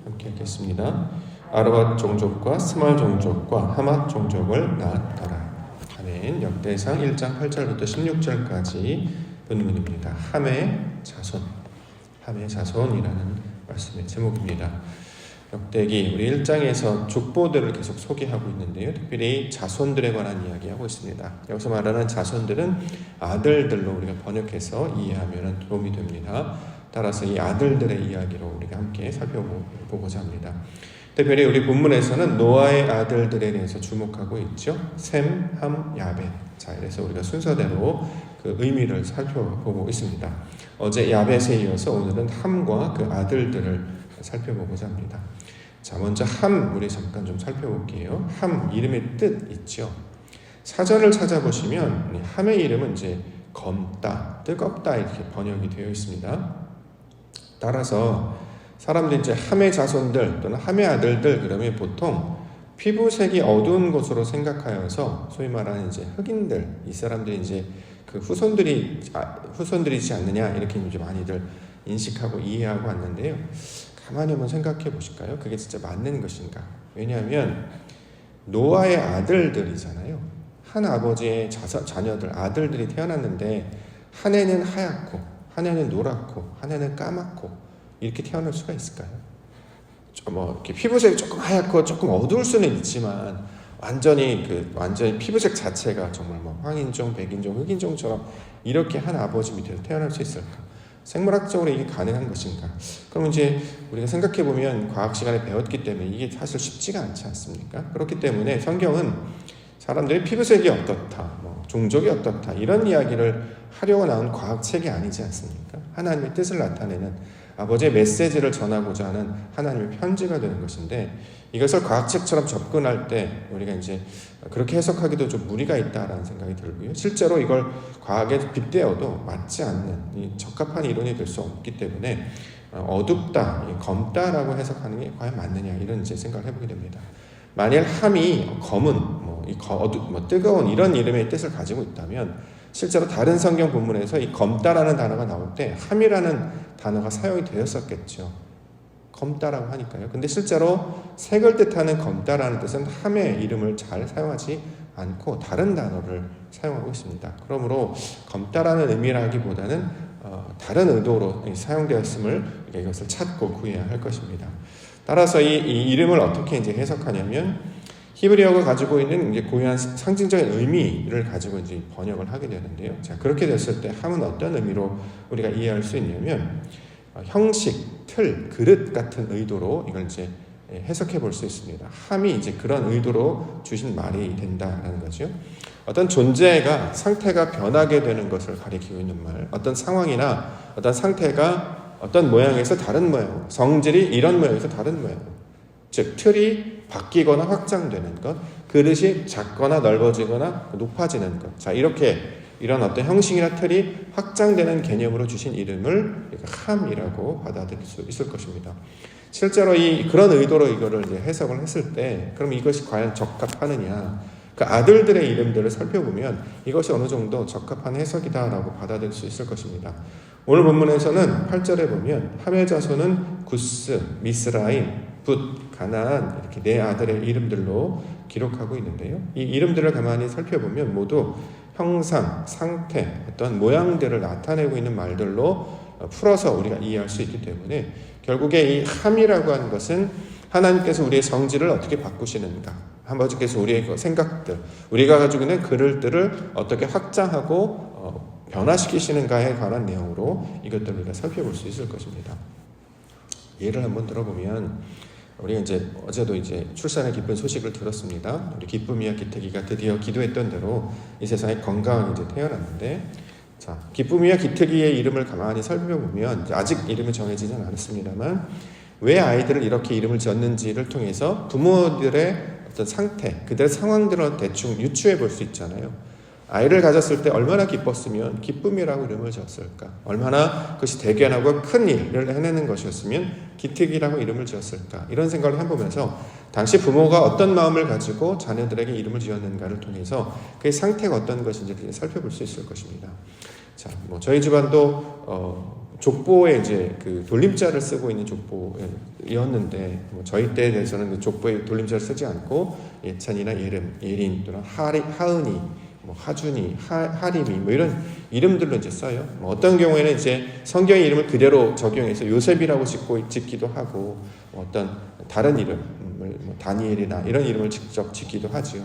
함께 읽겠습니다. 아르밧 종족과 스말 종족과 하맛 종족을 낳았더라. 아멘. 역대상 1장 8절부터 16절까지 본문입니다. 함의 자손, 함의 자손이라는 말씀의 제목입니다. 역대기 우리 1장에서 족보들을 계속 소개하고 있는데요. 특별히 자손들에 관한 이야기하고 있습니다. 여기서 말하는 자손들은 아들들로 우리가 번역해서 이해하면 도움이 됩니다. 따라서 이 아들들의 이야기로 우리가 함께 살펴보고자 합니다. 특별히 우리 본문에서는 노아의 아들들에 대해서 주목하고 있죠. 셈, 함, 야벳. 자, 그래서 우리가 순서대로 그 의미를 살펴보고 있습니다. 어제 야벳에 이어서 오늘은 함과 그 아들들을 살펴보고자 합니다. 자, 먼저 함 우리 잠깐 좀 살펴볼게요. 함 이름의 뜻 있죠. 사전을 찾아보시면 함의 이름은 이제 검다, 뜨겁다 이렇게 번역이 되어 있습니다. 따라서 사람들이 이제 함의 자손들 또는 함의 아들들 그러면 보통 피부색이 어두운 것으로 생각하여서 소위 말하는 이제 흑인들, 이 사람들이 이제 그 후손들이지 않느냐 이렇게 이제 많이들 인식하고 이해하고 왔는데요. 가만히 한번 생각해 보실까요? 그게 진짜 맞는 것인가? 왜냐하면 노아의 아들들이잖아요. 한 아버지의 자녀들, 아들들이 태어났는데 한 해는 하얗고 한 해는 노랗고 한 해는 까맣고 이렇게 태어날 수가 있을까요? 이렇게 피부색이 조금 하얗고 조금 어두울 수는 있지만 완전히 피부색 자체가 정말 황인종, 백인종, 흑인종처럼 이렇게 한 아버지 밑에서 태어날 수 있을까? 생물학적으로 이게 가능한 것인가? 그럼 이제 우리가 생각해 보면 과학 시간에 배웠기 때문에 이게 사실 쉽지가 않지 않습니까? 그렇기 때문에 성경은 사람들의 피부색이 어떻다, 종족이 어떻다 이런 이야기를 하려고 나온 과학책이 아니지 않습니까? 하나님의 뜻을 나타내는 아버지의 메시지를 전하고자 하는 하나님의 편지가 되는 것인데 이것을 과학책처럼 접근할 때 우리가 이제 그렇게 해석하기도 좀 무리가 있다라는 생각이 들고요. 실제로 이걸 과학에 빗대어도 맞지 않는 적합한 이론이 될 수 없기 때문에 어둡다, 검다라고 해석하는 게 과연 맞느냐 이런 이제 생각을 해보게 됩니다. 만일 함이 검은, 뜨거운 이런 이름의 뜻을 가지고 있다면 실제로 다른 성경 본문에서 이 검다라는 단어가 나올 때 함이라는 단어가 사용이 되었었겠죠. 검다라고 하니까요. 근데 실제로 색을 뜻하는 검다라는 뜻은 함의 이름을 잘 사용하지 않고 다른 단어를 사용하고 있습니다. 그러므로 검다라는 의미라기보다는 다른 의도로 사용되었음을 이것을 찾고 구해야 할 것입니다. 따라서 이 이름을 어떻게 이제 해석하냐면 히브리어가 가지고 있는 이제 고유한 상징적인 의미를 가지고 이제 번역을 하게 되는데요. 자, 그렇게 됐을 때 함은 어떤 의미로 우리가 이해할 수 있냐면 형식, 틀, 그릇 같은 의도로 이걸 이제 해석해 볼 수 있습니다. 함이 이제 그런 의도로 주신 말이 된다라는 거죠. 어떤 존재가 상태가 변하게 되는 것을 가리키고 있는 말, 어떤 상황이나 어떤 상태가 어떤 모양에서 다른 모양, 성질이 이런 모양에서 다른 모양, 즉 틀이 바뀌거나 확장되는 것, 그릇이 작거나 넓어지거나 높아지는 것. 자, 이런 어떤 형식이나 틀이 확장되는 개념으로 주신 이름을 함이라고 받아들일 수 있을 것입니다. 실제로 그런 의도로 이거를 이제 해석을 했을 때, 그럼 이것이 과연 적합하느냐? 그 아들들의 이름들을 살펴보면 이것이 어느 정도 적합한 해석이다라고 받아들일 수 있을 것입니다. 오늘 본문에서는 8절에 보면 함의 자손은 구스, 미스라임, 붓, 가나안 이렇게 네 아들의 이름들로 기록하고 있는데요. 이 이름들을 가만히 살펴보면 모두 형상, 상태, 어떤 모양들을 나타내고 있는 말들로 풀어서 우리가 이해할 수 있기 때문에 결국에 이 함이라고 하는 것은 하나님께서 우리의 성질을 어떻게 바꾸시는가, 아버지께서 우리의 생각들, 우리가 가지고 있는 그릇들을 어떻게 확장하고 변화시키시는가에 관한 내용으로 이것들을 우리가 살펴볼 수 있을 것입니다. 예를 한번 들어보면 우리가 이제 어제도 이제 출산의 기쁜 소식을 들었습니다. 우리 기쁨이와 기특이가 드디어 기도했던 대로 이 세상에 건강하게 이제 태어났는데, 자, 기쁨이와 기특이의 이름을 가만히 살펴보면 아직 이름이 정해지진 않았습니다만 왜 아이들을 이렇게 이름을 지었는지를 통해서 부모들의 어떤 상태, 그들의 상황들을 대충 유추해 볼 수 있잖아요. 아이를 가졌을 때 얼마나 기뻤으면 기쁨이라고 이름을 지었을까? 얼마나 그것이 대견하고 큰 일을 해내는 것이었으면 기특이라고 이름을 지었을까? 이런 생각을 해보면서 당시 부모가 어떤 마음을 가지고 자녀들에게 이름을 지었는가를 통해서 그의 상태가 어떤 것인지 살펴볼 수 있을 것입니다. 자, 저희 집안도 족보에 이제 그 돌림자를 쓰고 있는 족보였는데 저희 때에 대해서는 족보에 돌림자를 쓰지 않고 예찬이나 예린 또는 하은이, 하준이, 하림이 이런 이름들로 이제 써요. 어떤 경우에는 이제 성경 이름을 그대로 적용해서 요셉이라고 짓기도 하고 어떤 다른 이름, 다니엘이나 이런 이름을 직접 짓기도 하죠.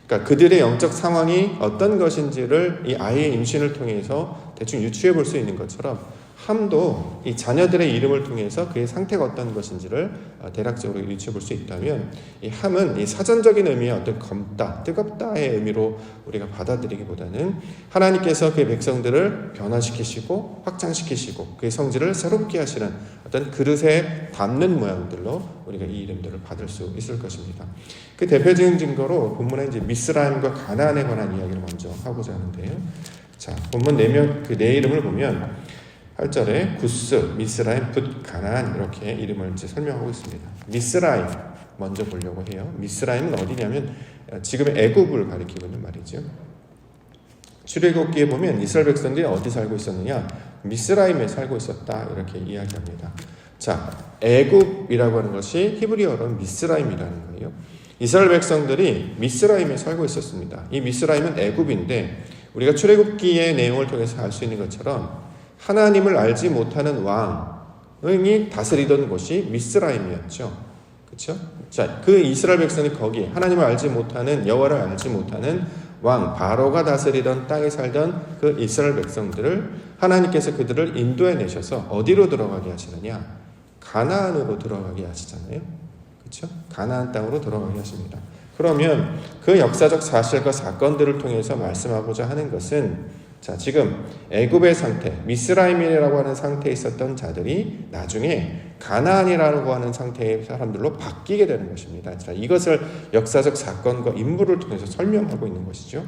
그러니까 그들의 영적 상황이 어떤 것인지를 이 아이의 임신을 통해서 대충 유추해 볼 수 있는 것처럼 함도 이 자녀들의 이름을 통해서 그의 상태가 어떤 것인지를 대략적으로 유추해 볼 수 있다면 이 함은 이 사전적인 의미의 어떤 검다, 뜨겁다의 의미로 우리가 받아들이기보다는 하나님께서 그의 백성들을 변화시키시고 확장시키시고 그의 성질을 새롭게 하시는 어떤 그릇에 담는 모양들로 우리가 이 이름들을 받을 수 있을 것입니다. 그 대표적인 증거로 본문에 이제 미스라임과 가나안에 관한 이야기를 먼저 하고자 하는데요. 자, 본문 네 이름을 보면 8절에 구스, 미스라임, 붓, 가나안 이렇게 이름을 이제 설명하고 있습니다. 미스라임 먼저 보려고 해요. 미스라임은 어디냐면 지금의 애굽을 가리키고 있는 말이죠. 출애굽기에 보면 이스라엘 백성들이 어디 살고 있었느냐? 미스라임에 살고 있었다 이렇게 이야기합니다. 자, 애굽이라고 하는 것이 히브리어로는 미스라임이라는 거예요. 이스라엘 백성들이 미스라임에 살고 있었습니다. 이 미스라임은 애굽인데 우리가 출애굽기의 내용을 통해서 알 수 있는 것처럼 하나님을 알지 못하는 왕이 다스리던 곳이 미스라임이었죠. 그렇죠? 자, 그 이스라엘 백성이 거기에 하나님을 알지 못하는 여호와를 알지 못하는 왕 바로가 다스리던 땅에 살던 그 이스라엘 백성들을 하나님께서 그들을 인도해 내셔서 어디로 들어가게 하시느냐? 가나안으로 들어가게 하시잖아요. 그렇죠? 가나안 땅으로 들어가게 하십니다. 그러면 그 역사적 사실과 사건들을 통해서 말씀하고자 하는 것은 자, 지금 애굽의 상태, 미스라임이라고 하는 상태에 있었던 자들이 나중에 가나안이라고 하는 상태의 사람들로 바뀌게 되는 것입니다. 자, 이것을 역사적 사건과 인물을 통해서 설명하고 있는 것이죠.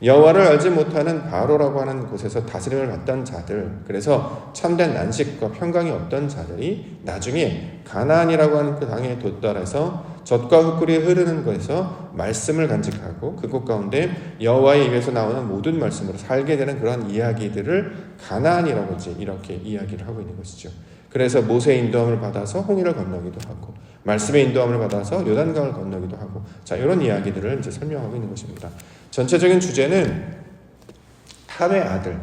여호와를 알지 못하는 바로라고 하는 곳에서 다스림을 받던 자들, 그래서 참된 안식과 평강이 없던 자들이 나중에 가나안이라고 하는 그 땅에 도달해서 젖과 흙꿀이 흐르는 곳에서 말씀을 간직하고 그곳 가운데 여호와의 입에서 나오는 모든 말씀으로 살게 되는 그런 이야기들을 가나안이라고 이제 이렇게 이야기를 하고 있는 것이죠. 그래서 모세의 인도함을 받아서 홍해를 건너기도 하고 말씀의 인도함을 받아서 요단강을 건너기도 하고 자, 이런 이야기들을 이제 설명하고 있는 것입니다. 전체적인 주제는 함의 아들,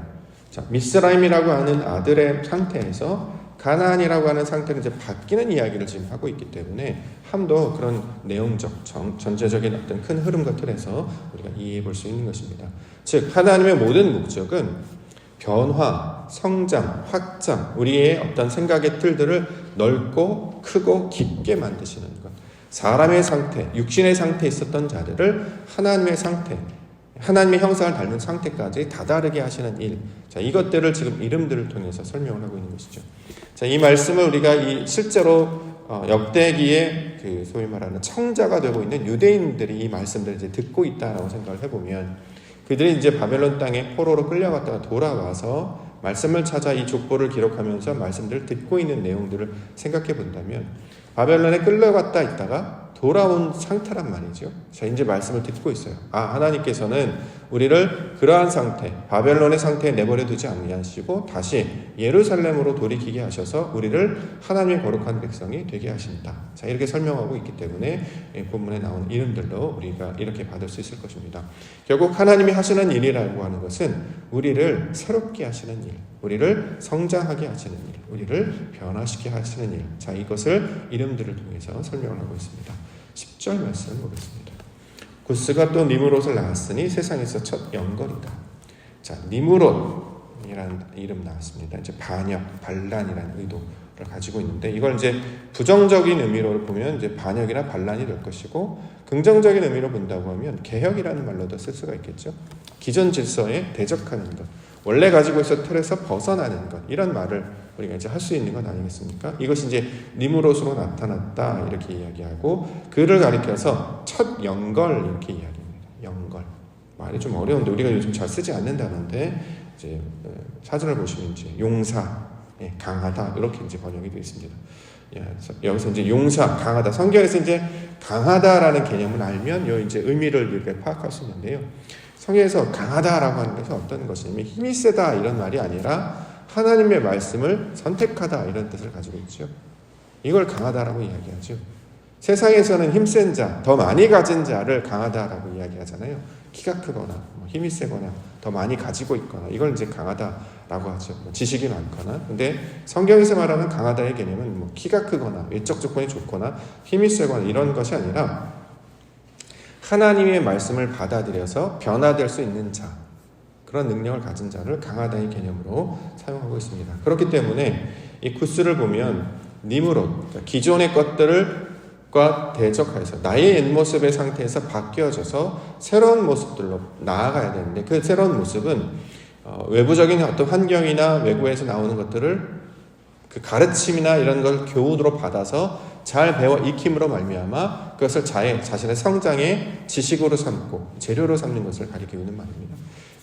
자, 미스라임이라고 하는 아들의 상태에서 가나안이라고 하는 상태로 이제 바뀌는 이야기를 지금 하고 있기 때문에 함도 그런 내용적, 전체적인 어떤 큰 흐름과 틀에서 우리가 이해해 볼 수 있는 것입니다. 즉 하나님의 모든 목적은 변화, 성장, 확장, 우리의 어떤 생각의 틀들을 넓고 크고 깊게 만드시는 것. 사람의 상태, 육신의 상태에 있었던 자들을 하나님의 상태, 하나님의 형상을 닮은 상태까지 다다르게 하시는 일. 자, 이것들을 지금 이름들을 통해서 설명을 하고 있는 것이죠. 자, 이 말씀을 우리가 실제로 역대기에 그 소위 말하는 청자가 되고 있는 유대인들이 이 말씀들을 이제 듣고 있다라고 생각을 해보면 그들이 이제 바벨론 땅에 포로로 끌려갔다가 돌아와서 말씀을 찾아 이 족보를 기록하면서 말씀들을 듣고 있는 내용들을 생각해 본다면 바벨론에 끌려갔다 있다가 돌아온 상태란 말이죠. 자, 이제 말씀을 듣고 있어요. 아, 하나님께서는 우리를 그러한 상태, 바벨론의 상태에 내버려 두지 아니하시고 다시 예루살렘으로 돌이키게 하셔서 우리를 하나님의 거룩한 백성이 되게 하신다. 자, 이렇게 설명하고 있기 때문에 본문에 나오는 이름들로 우리가 이렇게 받을 수 있을 것입니다. 결국 하나님이 하시는 일이라고 하는 것은 우리를 새롭게 하시는 일, 우리를 성장하게 하시는 일, 우리를 변화시키게 하시는 일. 자, 이것을 이름들을 통해서 설명을 하고 있습니다. 10절 말씀 보겠습니다. 구스가 또 니므롯을 낳았으니 세상에서 첫 영걸이다. 자, 니므롯이라는 이름 나왔습니다. 이제 반역, 반란이라는 의도를 가지고 있는데 이걸 이제 부정적인 의미로 보면 이제 반역이나 반란이 될 것이고 긍정적인 의미로 본다고 하면 개혁이라는 말로도 쓸 수가 있겠죠. 기존 질서에 대적하는 것, 원래 가지고 있었던 틀에서 벗어나는 것, 이런 말을 우리가 이제 할 수 있는 것 아니겠습니까? 이것이 이제 니므롯으로 나타났다 이렇게 이야기하고 그를 가리켜서 첫 영걸 이렇게 이야기합니다. 영걸 말이 좀 어려운데 우리가 요즘 잘 쓰지 않는 단어인데 이제 사전을 보시면 이제 용사, 강하다 이렇게 이제 번역이 되어 있습니다. 여기서 이제 용사, 강하다. 성경에서 이제 강하다라는 개념을 알면 요 이제 의미를 이렇게 파악할 수 있는데요. 성경에서 강하다라고 하는 것은 어떤 것이냐면 힘이 세다 이런 말이 아니라 하나님의 말씀을 선택하다 이런 뜻을 가지고 있죠. 이걸 강하다라고 이야기하죠. 세상에서는 힘센 자, 더 많이 가진 자를 강하다라고 이야기하잖아요. 키가 크거나 힘이 세거나 더 많이 가지고 있거나 이걸 이제 강하다라고 하죠. 지식이 많거나. 근데 성경에서 말하는 강하다의 개념은 키가 크거나 외적 조건이 좋거나 힘이 세거나 이런 것이 아니라 하나님의 말씀을 받아들여서 변화될 수 있는 자, 그런 능력을 가진 자를 강하다의 개념으로 사용하고 있습니다. 그렇기 때문에 이 구스를 보면 니므롯, 그러니까 기존의 것들과 대적해서 나의 옛 모습의 상태에서 바뀌어져서 새로운 모습들로 나아가야 되는데, 그 새로운 모습은 외부적인 어떤 환경이나 외부에서 나오는 것들을 그 가르침이나 이런 걸 교훈으로 받아서 잘 배워 익힘으로 말미암아 그것을 자신의 성장의 지식으로 삼고 재료로 삼는 것을 가리키고 있는 말입니다.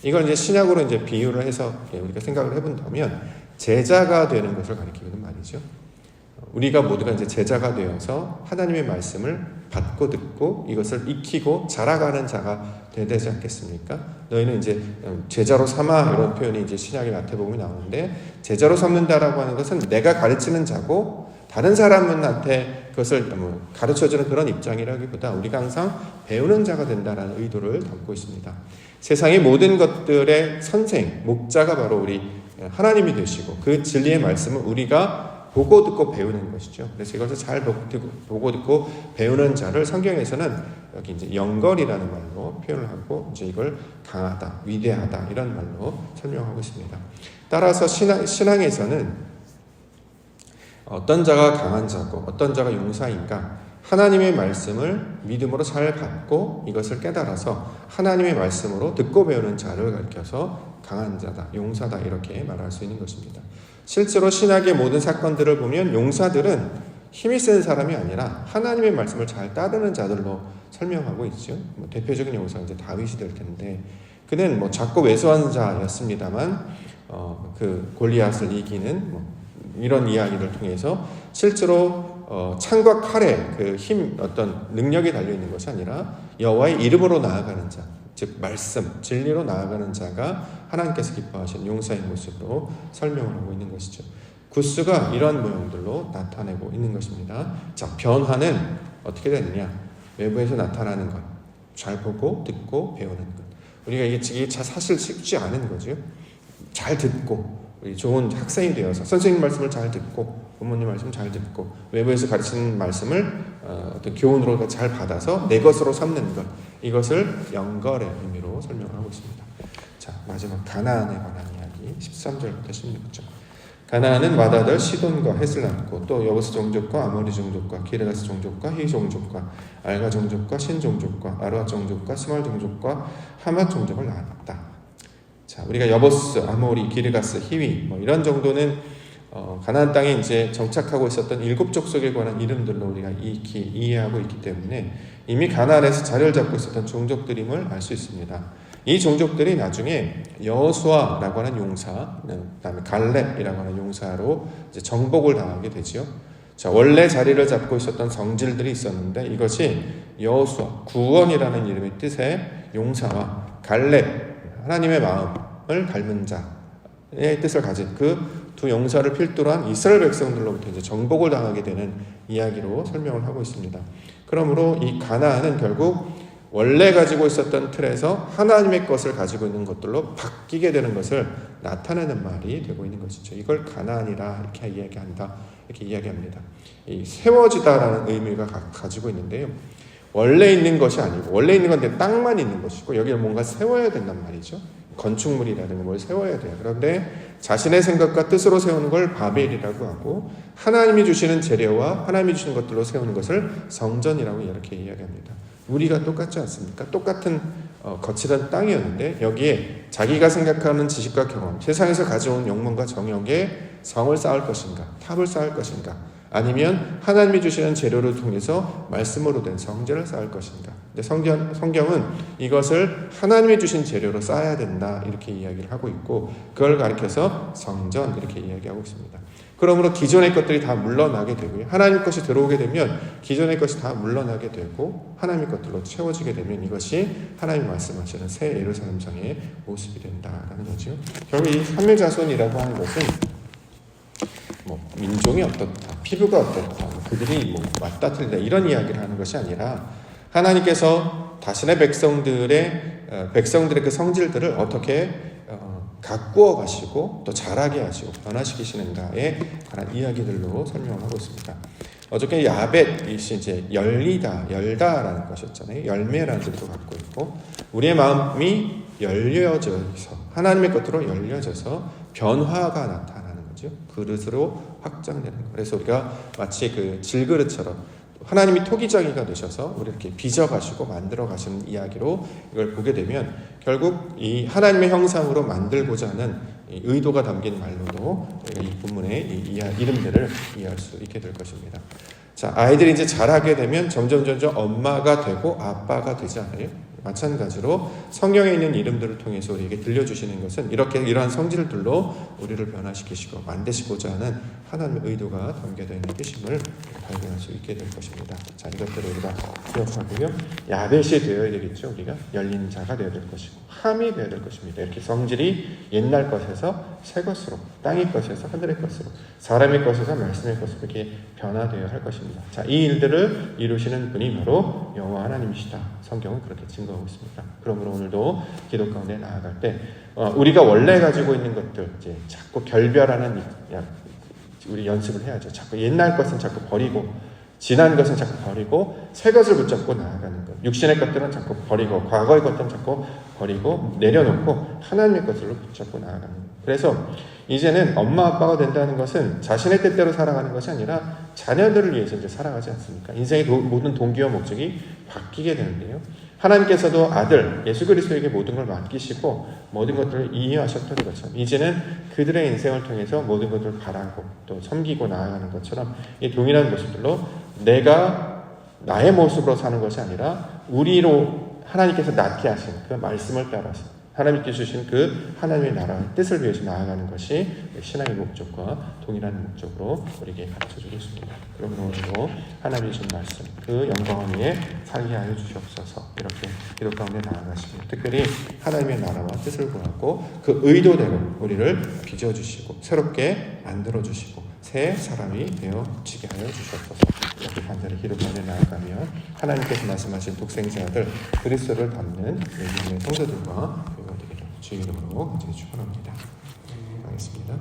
이걸 이제 신약으로 이제 비유를 해서 우리가 생각을 해본다면 제자가 되는 것을 가리키고 있는 말이죠. 우리가 모두가 이제 제자가 되어서 하나님의 말씀을 받고 듣고 이것을 익히고 자라가는 자가 되어야 되지 않겠습니까? 너희는 이제 제자로 삼아 이런 표현이 이제 신약의 마태복음에 나오는데, 제자로 삼는다라고 하는 것은 내가 가르치는 자고 다른 사람한테 그것을 가르쳐주는 그런 입장이라기보다 우리가 항상 배우는 자가 된다라는 의도를 담고 있습니다. 세상의 모든 것들의 선생, 목자가 바로 우리 하나님이 되시고 그 진리의 말씀은 우리가 보고 듣고 배우는 것이죠. 그래서 이것을 잘 보고 듣고 배우는 자를 성경에서는 여기 이제 영걸이라는 말로 표현을 하고 이제 이걸 강하다, 위대하다 이런 말로 설명하고 있습니다. 따라서 신앙에서는 어떤 자가 강한 자고 어떤 자가 용사인가, 하나님의 말씀을 믿음으로 잘 받고 이것을 깨달아서 하나님의 말씀으로 듣고 배우는 자를 가리켜서 강한 자다, 용사다 이렇게 말할 수 있는 것입니다. 실제로 신약의 모든 사건들을 보면 용사들은 힘이 센 사람이 아니라 하나님의 말씀을 잘 따르는 자들로 설명하고 있죠. 대표적인 용사가 이제 다윗이 될 텐데, 그는 작고 왜소한 자였습니다만 그 골리앗을 이기는 이런 이야기를 통해서 실제로 창과 칼에 그 힘, 어떤 능력이 달려 있는 것이 아니라 여호와의 이름으로 나아가는 자, 즉 말씀, 진리로 나아가는 자가 하나님께서 기뻐하시는 용사의 모습으로 설명을 하고 있는 것이죠. 구스가 이런 모형들로 나타내고 있는 것입니다. 자, 변화는 어떻게 되느냐? 외부에서 나타나는 것, 잘 보고 듣고 배우는 것. 우리가 이게 사실 쉽지 않은 거죠. 잘 듣고 좋은 학생이 되어서 선생님 말씀을 잘 듣고 부모님 말씀 잘 듣고 외부에서 가르치는 말씀을 어떤 교훈으로 잘 받아서 내 것으로 삼는 것, 이것을 영걸의 의미로 설명하고 있습니다. 자, 마지막 가나안에 관한 이야기 13절부터 16절. 가나안은 맏아들 시돈과 헷을 낳고 또 여부스 종족과 아모리 종족과 기르가스 종족과 히 종족과 알가 종족과 신 종족과 아르와 종족과 스말 종족과 하맛 종족을 낳았다. 자, 우리가 여부스, 아모리, 기르가스, 히위 이런 정도는 가나안 땅에 이제 정착하고 있었던 7 족속에 관한 이름들로 우리가 이해하고 있기 때문에 이미 가나안에서 자리를 잡고 있었던 종족들임을 알 수 있습니다. 이 종족들이 나중에 여호수아라고 하는 용사, 그다음에 갈렙이라고 하는 용사로 이제 정복을 당하게 되죠. 자, 원래 자리를 잡고 있었던 성질들이 있었는데 이것이 여호수아, 구원이라는 이름의 뜻의 용사와 갈렙, 하나님의 마음을 닮은 자의 뜻을 가진 그 두 용사를 필두로 한 이스라엘 백성들로부터 이제 정복을 당하게 되는 이야기로 설명을 하고 있습니다. 그러므로 이 가나안은 결국 원래 가지고 있었던 틀에서 하나님의 것을 가지고 있는 것들로 바뀌게 되는 것을 나타내는 말이 되고 있는 것이죠. 이걸 가나안이라 이렇게 이야기한다, 이렇게 이야기합니다. 이 세워지다라는 의미가 가지고 있는데요. 원래 있는 것이 아니고 원래 있는 건데 땅만 있는 것이고 여기를 뭔가 세워야 된단 말이죠. 건축물이라든가 뭘 세워야 돼요. 그런데 자신의 생각과 뜻으로 세우는 걸 바벨이라고 하고 하나님이 주시는 재료와 하나님이 주시는 것들로 세우는 것을 성전이라고 이렇게 이야기합니다. 우리가 똑같지 않습니까? 똑같은 거칠은 땅이었는데 여기에 자기가 생각하는 지식과 경험, 세상에서 가져온 영문과 정욕에 성을 쌓을 것인가, 탑을 쌓을 것인가, 아니면 하나님이 주시는 재료를 통해서 말씀으로 된 성전을 쌓을 것인가. 근데 성경은 이것을 하나님이 주신 재료로 쌓아야 된다 이렇게 이야기를 하고 있고, 그걸 가리켜서 성전 이렇게 이야기하고 있습니다. 그러므로 기존의 것들이 다 물러나게 되고요. 하나님 것이 들어오게 되면 기존의 것이 다 물러나게 되고 하나님의 것들로 채워지게 되면 이것이 하나님이 말씀하시는 새 예루살렘 성의 모습이 된다라는 거죠. 결국 이 삼위자손이라고 하는 것은 민족이 어떻다, 피부가 어떻다, 그들이 맞다 틀리다 이런 이야기를 하는 것이 아니라 하나님께서 자신의 백성들의 그 성질들을 어떻게 가꾸어 가시고 또 자라게 하시고 변화시키시는가에 관한 이야기들로 설명을 하고 있습니다. 어저께 야벳이 이제 열다라는 것이었잖아요. 열매라는 뜻도 갖고 있고 우리의 마음이 열려져서 하나님의 것으로 열려져서 변화가 나타나는 거죠. 그릇으로 확장되는 거. 그래서 우리가 마치 그 질그릇처럼 하나님이 토기장이가 되셔서 우리 이렇게 빚어가시고 만들어가시는 이야기로 이걸 보게 되면 결국 이 하나님의 형상으로 만들고자 하는 이 의도가 담긴 말로도 우리가 이 본문의 이 이름들을 이해할 수 있게 될 것입니다. 자, 아이들이 이제 자라게 되면 점점 엄마가 되고 아빠가 되지 않아요? 마찬가지로 성경에 있는 이름들을 통해서 우리에게 들려주시는 것은 이러한 성질들로 우리를 변화시키시고 만드시고자 하는 하나님의 의도가 담겨져 있는 뜻임을 발견할 수 있게 될 것입니다. 자, 이것들을 우리가 기억하고요. 야벳이 되어야 되겠죠. 우리가 열린 자가 되어야 될 것이고 함이 되어야 될 것입니다. 이렇게 성질이 옛날 것에서 새 것으로, 땅의 것에서 하늘의 것으로, 사람의 것에서 말씀의 것으로 이렇게 변화되어야 할 것입니다. 자, 이 일들을 이루시는 분이 바로 여호와 하나님이시다. 성경은 그렇게 증거하고 있습니다. 그러므로 오늘도 기도 가운데 나아갈 때 우리가 원래 가지고 있는 것들 이제 자꾸 결별하는 우리 연습을 해야죠. 자꾸 옛날 것은 자꾸 버리고 지난 것은 자꾸 버리고 새 것을 붙잡고 나아가는 것. 육신의 것들은 자꾸 버리고 과거의 것들은 자꾸 버리고 내려놓고 하나님의 것들로 붙잡고 나아가는 것. 그래서 이제는 엄마 아빠가 된다는 것은 자신의 뜻대로 살아가는 것이 아니라 자녀들을 위해서 이제 살아가지 않습니까? 인생의 모든 동기와 목적이 바뀌게 되는데요. 하나님께서도 아들 예수 그리스도에게 모든 걸 맡기시고 모든 것들을 이해하셨던 것처럼 이제는 그들의 인생을 통해서 모든 것들을 바라고 또 섬기고 나아가는 것처럼 이 동일한 모습들로 내가 나의 모습으로 사는 것이 아니라 우리로 하나님께서 낳게 하신 그 말씀을 따라서 하나님께 주신 그 하나님의 나라의 뜻을 위해서 나아가는 것이 신앙의 목적과 동일한 목적으로 우리에게 가르쳐주고 있습니다. 그러므로 오늘도 하나님이 주신 말씀, 그 영광을 위해 살게 하여 주시옵소서. 이렇게 기도 가운데 나아가시고 특별히 하나님의 나라와 뜻을 구하고 그 의도대로 우리를 빚어주시고 새롭게 만들어주시고 새 사람이 되어지게 하여 주시옵소서. 이렇게 간절히 기도 가운데 나아가며 하나님께서 말씀하신 독생자들 그리스도를 닮는 예수님의 성도들과 주의 이름으로 간절히 축원합니다. 하겠습니다.